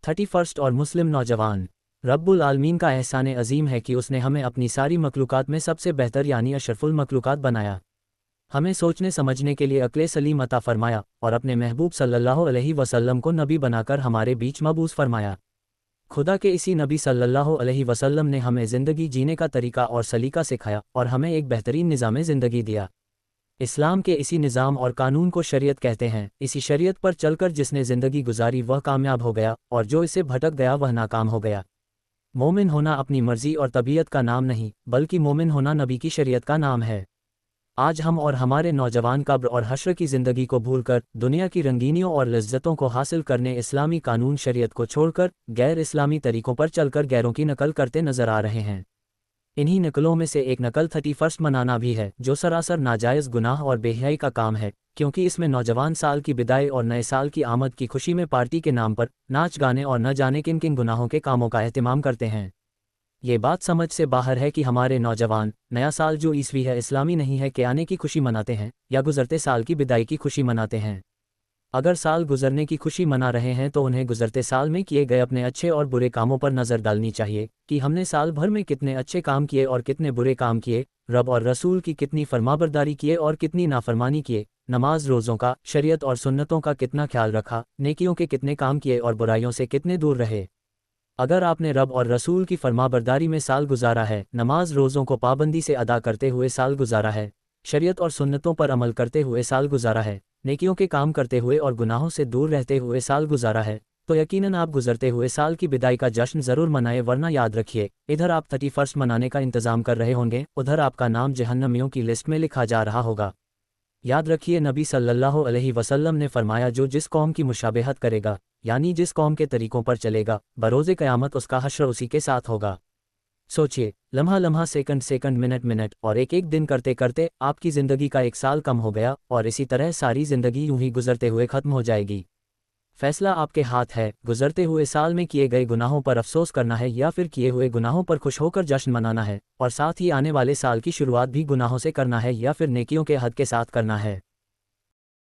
31 और मुस्लिम नौजवान। रब्बुल आलमीन का एहसान अजीम है कि उसने हमें अपनी सारी मखलूक़ात में सबसे बेहतर यानी अशरफुल मखलूक़ात बनाया। हमें सोचने समझने के लिए अक्ल सलीम अता फरमाया और अपने महबूब सल्लल्लाहु अलैहि वसल्लम को नबी बनाकर हमारे बीच मबूस फरमाया। खुदा के इसी नबी सल्लल्लाहु अलैहि वसल्लम ने हमें ज़िंदगी जीने का तरीका और सलीका सिखाया और हमें एक बेहतरीन निज़ाम ज़िंदगी दिया। इस्लाम के इसी निज़ाम और कानून को शरीयत कहते हैं। इसी शरीयत पर चलकर जिसने ज़िंदगी गुजारी वह कामयाब हो गया और जो इसे भटक गया वह नाकाम हो गया। मोमिन होना अपनी मर्ज़ी और तबीयत का नाम नहीं बल्कि मोमिन होना नबी की शरीयत का नाम है। आज हम और हमारे नौजवान कब्र और हश्र की ज़िंदगी को भूलकर दुनिया की रंगीनियों और लज्जतों को हासिल करने इस्लामी कानून शरीयत को छोड़कर गैर इस्लामी तरीक़ों पर चलकर गैरों की नकल करते नज़र आ रहे हैं। इन्हीं नकलों में से एक नकल 31 मनाना भी है, जो सरासर नाजायज़ गुनाह और बेहयाई का काम है, क्योंकि इसमें नौजवान साल की बिदाई और नए साल की आमद की खुशी में पार्टी के नाम पर नाच गाने और न जाने किन किन गुनाहों के कामों का एहतिमाम करते हैं। ये बात समझ से बाहर है कि हमारे नौजवान नया साल जो ईस्वी है इस्लामी नहीं है के आने की खुशी मनाते हैं या गुज़रते साल की बिदाई की खुशी मनाते हैं। अगर साल गुजरने की खुशी मना रहे हैं तो उन्हें गुजरते साल में किए गए अपने अच्छे और बुरे कामों पर नज़र डालनी चाहिए कि हमने साल भर में कितने अच्छे काम किए और कितने बुरे काम किए, रब और रसूल की कितनी फरमाबरदारी किए और कितनी नाफरमानी किए, नमाज रोज़ों का, शरीयत और सुन्नतों का कितना ख्याल रखा, नेकियों के कितने काम किए और बुराइयों से कितने दूर रहे। अगर आपने रब और रसूल की फरमाबरदारी में साल गुजारा है, नमाज रोज़ों को पाबंदी से अदा करते हुए साल गुजारा है, शरीयत और सुन्नतों पर अमल करते हुए साल गुजारा है, नेकियों के काम करते हुए और गुनाहों से दूर रहते हुए साल गुजारा है, तो यकीनन आप गुजरते हुए साल की बिदाई का जश्न ज़रूर मनाएं। वरना याद रखिए, इधर आप 31 मनाने का इंतज़ाम कर रहे होंगे, उधर आपका नाम जहन्नमियों की लिस्ट में लिखा जा रहा होगा। याद रखिए, नबी सल्लल्लाहु अलैहि वसल्लम ने फरमाया, जो जिस कौम की मुशाबहत करेगा यानी जिस कौम के तरीक़ों पर चलेगा, बरोज़े क़यामत उसका हश्र उसी के साथ होगा। सोचिए, लम्हा लम्हा, सेकंड सेकंड, मिनट मिनट और एक एक दिन करते करते आपकी ज़िंदगी का एक साल कम हो गया और इसी तरह सारी ज़िंदगी यूं ही गुजरते हुए ख़त्म हो जाएगी। फैसला आपके हाथ है, गुजरते हुए साल में किए गए गुनाहों पर अफसोस करना है या फिर किए हुए गुनाहों पर खुश होकर जश्न मनाना है, और साथ ही आने वाले साल की शुरुआत भी गुनाहों से करना है या फिर नेकियों के हद के साथ करना है।